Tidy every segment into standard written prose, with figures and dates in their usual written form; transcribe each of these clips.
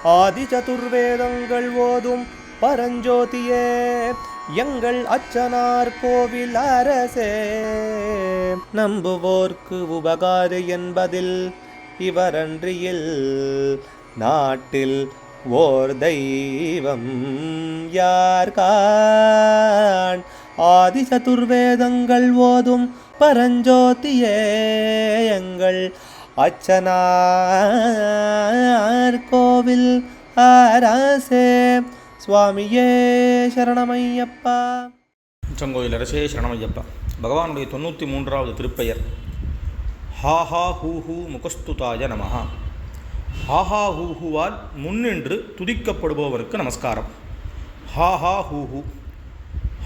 ஆதி சதுர்வேதங்கள் ஓதும் பரஞ்சோதியே எங்கள் அச்சனார் கோவில் அரசே. நம்புவோர்க்கு உபகாரி என்பதில் இவரன்றியில் நாட்டில் ஓர் தெய்வம் யார்கான். ஆதி சதுர்வேதங்கள் ஓதும் பரஞ்சோதியே எங்கள் அச்சனார் கோவில் அரசே. சுவாமியே சரணமையப்பா. அச்சங்கோயில் அரசே சரணமையப்பா. பகவானுடைய 93வது திருப்பெயர் ஹாஹா ஹூஹூ முகஸ்துதாய நமஹா. ஹாஹா ஹூஹுவால் முன்னின்று துதிக்கப்படுபவருக்கு நமஸ்காரம். ஹாஹா ஹூஹூ.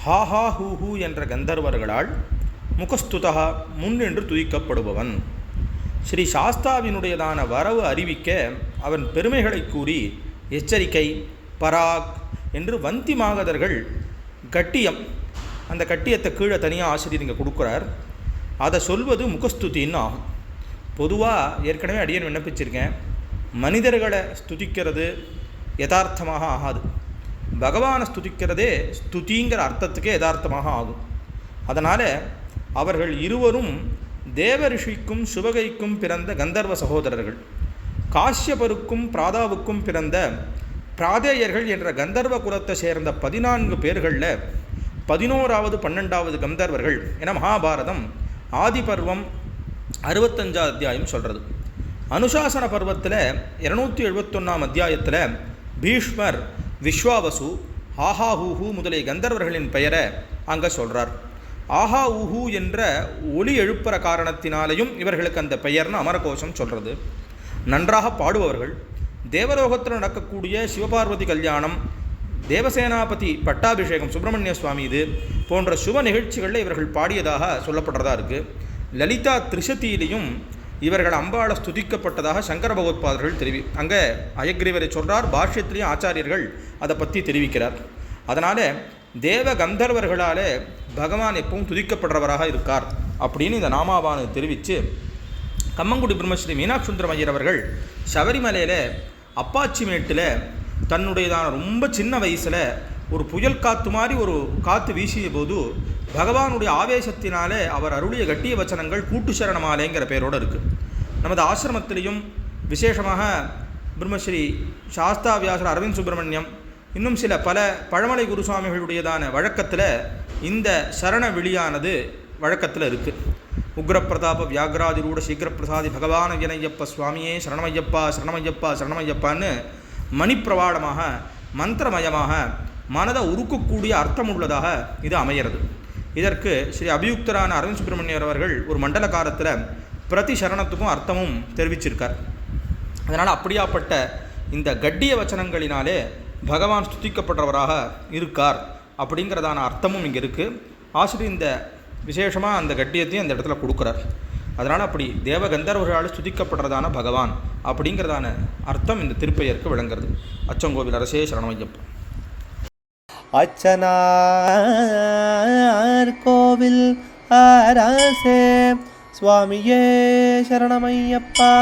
ஹாஹா ஹூஹூ என்ற கந்தர்வர்களால் முகஸ்துதா முன்னின்று துதிக்கப்படுபவன். ஸ்ரீ சாஸ்தாவினுடையதான வரவு அறிவிக்க அவன் பெருமைகளை கூறி எச்சரிக்கை பராக் என்று வந்தி மாகதர்கள் கட்டியம், அந்த கட்டியத்தை கீழே தனியாக ஆசிரியர் இங்கே கொடுக்குறார். அதை சொல்வது முகஸ்துதின்னு ஆகும். பொதுவாக ஏற்கனவே அடியன் விண்ணப்பிச்சிருக்கேன், மனிதர்களை ஸ்துதிக்கிறது யதார்த்தமாக ஆகாது. பகவானை ஸ்துதிக்கிறதே ஸ்துதிங்கிற அர்த்தத்துக்கே யதார்த்தமாக ஆகும். அதனால் அவர்கள் இருவரும் தேவ ரிஷிக்கும் சிவகைக்கும் பிறந்த கந்தர்வ சகோதரர்கள். காஷ்யபருக்கும் பிராதாவுக்கும் பிறந்த பிராதேயர்கள் என்ற கந்தர்வ குலத்தை சேர்ந்த 14 பேர்களில் 11வது 12வது கந்தர்வர்கள் என மகாபாரதம் ஆதி பர்வம் 65 அத்தியாயம் சொல்கிறது. அனுசாசன பர்வத்தில் 271 அத்தியாயத்தில் பீஷ்மர் விஸ்வாவசு ஆஹா ஊஹூ முதலிய கந்தர்வர்களின் பெயரை அங்கே சொல்கிறார். ஆஹா ஊஹூ என்ற ஒலி எழுப்புற காரணத்தினாலேயும் இவர்களுக்கு அந்த பெயர்னு அமரகோஷம் சொல்கிறது. நன்றாக பாடுபவர்கள். தேவலோகத்தில் நடக்கக்கூடிய சிவபார்வதி கல்யாணம், தேவசேனாபதி பட்டாபிஷேகம் சுப்பிரமணிய சுவாமி இது போன்ற சுப நிகழ்ச்சிகளில் இவர்கள் பாடியதாக சொல்லப்படுறதா இருக்குது. லலிதா திரிசதியிலையும் இவர்கள் அம்பாளை ஸ்துதிக்கப்பட்டதாக சங்கர பகவத்பாதர்கள் அங்கே அயக்ரீவரை சொல்கிறார். பாஷ்யத்திலையும் ஆச்சாரியர்கள் அதை பற்றி தெரிவிக்கிறார். அதனால் தேவ கந்தர்வர்களால் பகவான் எப்பவும் துதிக்கப்படுறவராக இருக்கார் அப்படின்னு இந்த நாமாவானு தெரிவித்து கம்மங்குடி பிரம்மஸ்ரீ மீனாட்சி சுந்தரம் ஐயர் அவர்கள் சபரிமலையில் அப்பாச்சி மேட்டில் தன்னுடையதான ரொம்ப சின்ன வயசில் ஒரு புயல் காற்று மாதிரி ஒரு காற்று வீசிய போது பகவானுடைய ஆவேசத்தினாலே அவர் அருளிய கட்டிய வச்சனங்கள் கூட்டு சரணமாலேங்கிற பெயரோடு இருக்குது. நமது ஆசிரமத்திலையும் விசேஷமாக பிரம்மஸ்ரீ சாஸ்தா வியாசர் அரவிந்த் சுப்பிரமணியம் இன்னும் சில பல பழமலை குருசுவாமிகளுடையதான வழக்கத்தில் இந்த சரண விழியானது வழக்கத்தில் இருக்குது. உக்ரப்பிரதாப வியாகராதிரூட சீக்கிரப்பிரசாதி பகவான வினயப்ப சுவாமியே சரணமையப்பா சரணமையப்பா சரணமையப்பான்னு மணிப்பிரவாடமாக மந்திரமயமாக மனதை உருக்கக்கூடிய அர்த்தமுள்ளதாக இது அமைகிறது. இதற்கு ஸ்ரீ அபியுக்தரான அரவிந்த் சுப்பிரமணியர் அவர்கள் ஒரு மண்டலகாரத்தில் பிரதி சரணத்துக்கும் அர்த்தமும் தெரிவிச்சிருக்கார். அதனால் அப்படியாப்பட்ட இந்த கட்டிய வச்சனங்களினாலே பகவான் ஸ்துதிக்கப்படுறவராக இருக்கார் அப்படிங்கிறதான அர்த்தமும் இங்கே இருக்குது. ஆசிரியர் இந்த விசேஷமாக அந்த கட்டியத்தையும் அந்த இடத்துல கொடுக்குறார். அதனால் அப்படி தேவ கந்தர்வர்களால் ஸ்துதிக்கப்படுறதான பகவான் அப்படிங்கிறதான அர்த்தம் இந்த திருப்பெயருக்கு விளங்குறது. அச்சங்கோவில் அரசே சரணமையப்பா. அச்சனார் கோவில் அரசே. சுவாமியே சரணமையப்பா.